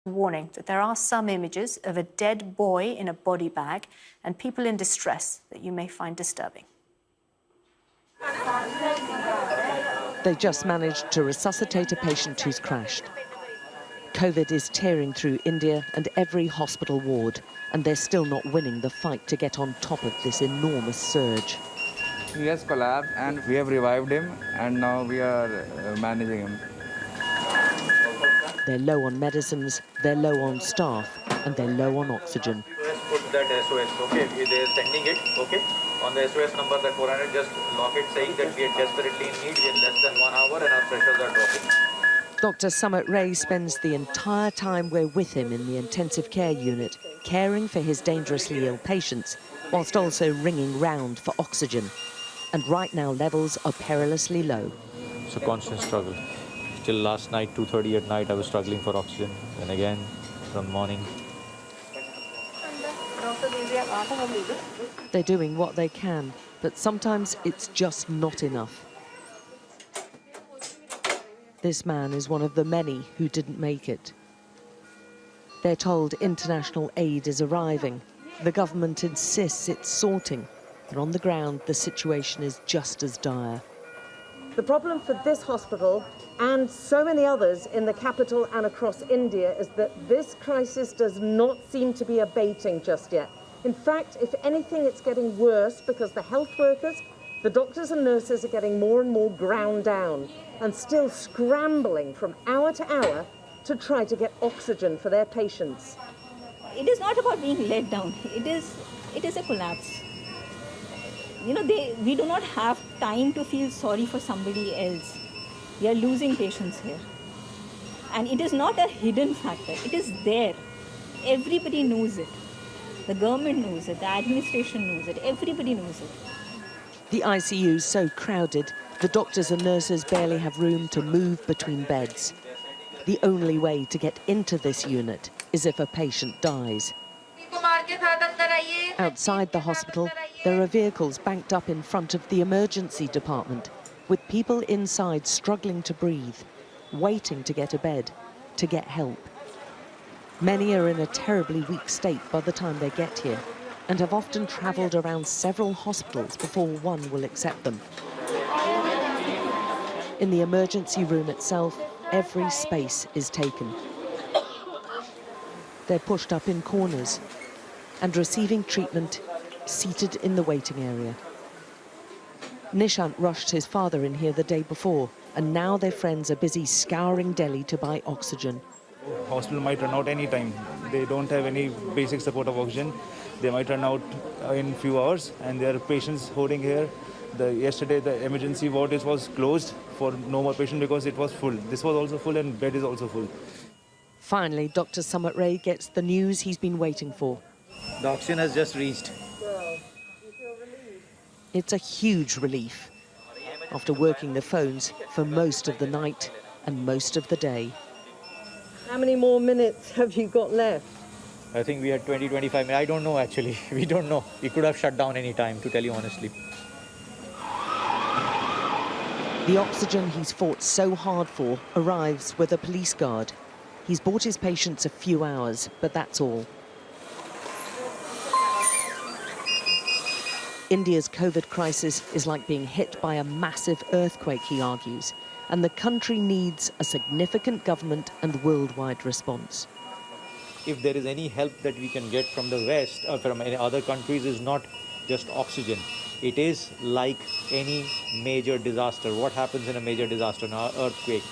Warning that there are some images of a dead boy in a body bag and people in distress that you may find disturbing. They just managed to resuscitate a patient who's crashed. COVID is tearing through India and every hospital ward, and they're still not winning the fight to get on top of this enormous surge. He has collapsed and we have revived him, and now we are managing him. They're low on medicines, they're low on staff, and they're low on oxygen. Put that SOS, okay? They're sending it, okay? On the SOS number, that 400, just lock it saying that we are desperately in need in less than 1 hour and our pressures are dropping. Dr. Sumit Ray spends the entire time we're with him in the intensive care unit, caring for his dangerously ill patients, whilst also ringing round for oxygen. And right now, levels are perilously low. It's a constant struggle. Till last night, 2:30 at night, I was struggling for oxygen. And again, from morning. They're doing what they can, but sometimes it's just not enough. This man is one of the many who didn't make it. They're told international aid is arriving. The government insists it's sorting. But on the ground, the situation is just as dire. The problem for this hospital and so many others in the capital and across India is that this crisis does not seem to be abating just yet. In fact, if anything, it's getting worse because the health workers, the doctors and nurses are getting more and more ground down and still scrambling from hour to hour to try to get oxygen for their patients. It is not about being let down. It is a collapse. You know, we do not have time to feel sorry for somebody else. We are losing patients here. And it is not a hidden factor. It is there. Everybody knows it. The government knows it. The administration knows it. Everybody knows it. The ICU is so crowded, the doctors and nurses barely have room to move between beds. The only way to get into this unit is if a patient dies. Outside the hospital, there are vehicles banked up in front of the emergency department, with people inside struggling to breathe, waiting to get a bed, to get help. Many are in a terribly weak state by the time they get here, and have often travelled around several hospitals before one will accept them. In the emergency room itself, every space is taken. They're pushed up in corners and receiving treatment seated in the waiting area. Nishant rushed his father in here the day before, and now their friends are busy scouring Delhi to buy oxygen. Hospital might run out any time. They don't have any basic support of oxygen. They might run out in a few hours, and there are patients holding here. Yesterday, the emergency ward was closed for no more patients because it was full. This was also full, and bed is also full. Finally, Dr. Sumit Ray gets the news he's been waiting for. The oxygen has just reached. It's a huge relief after working the phones for most of the night and most of the day. How many more minutes have you got left? I think we had 20-25 minutes. I don't know, actually. We don't know. We could have shut down any time, to tell you honestly. The oxygen he's fought so hard for arrives with a police guard. He's bought his patients a few hours, but that's all. India's COVID crisis is like being hit by a massive earthquake, he argues, and the country needs a significant government and worldwide response. If there is any help that we can get from the West or from any other countries, is not just oxygen. It is like any major disaster. What happens in a major disaster, an earthquake?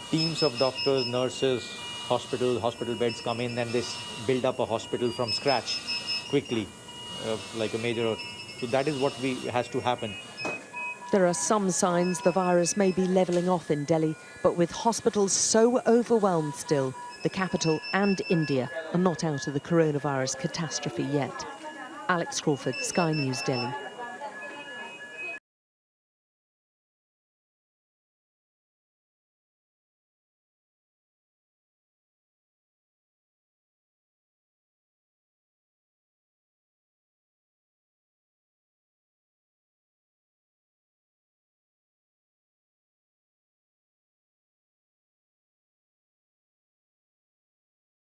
Teams of doctors, nurses, hospital beds come in, and they build up a hospital from scratch quickly, like a major. So that is what has to happen. There are some signs the virus may be levelling off in Delhi, but with hospitals so overwhelmed still, the capital and India are not out of the coronavirus catastrophe yet. Alex Crawford, Sky News, Delhi.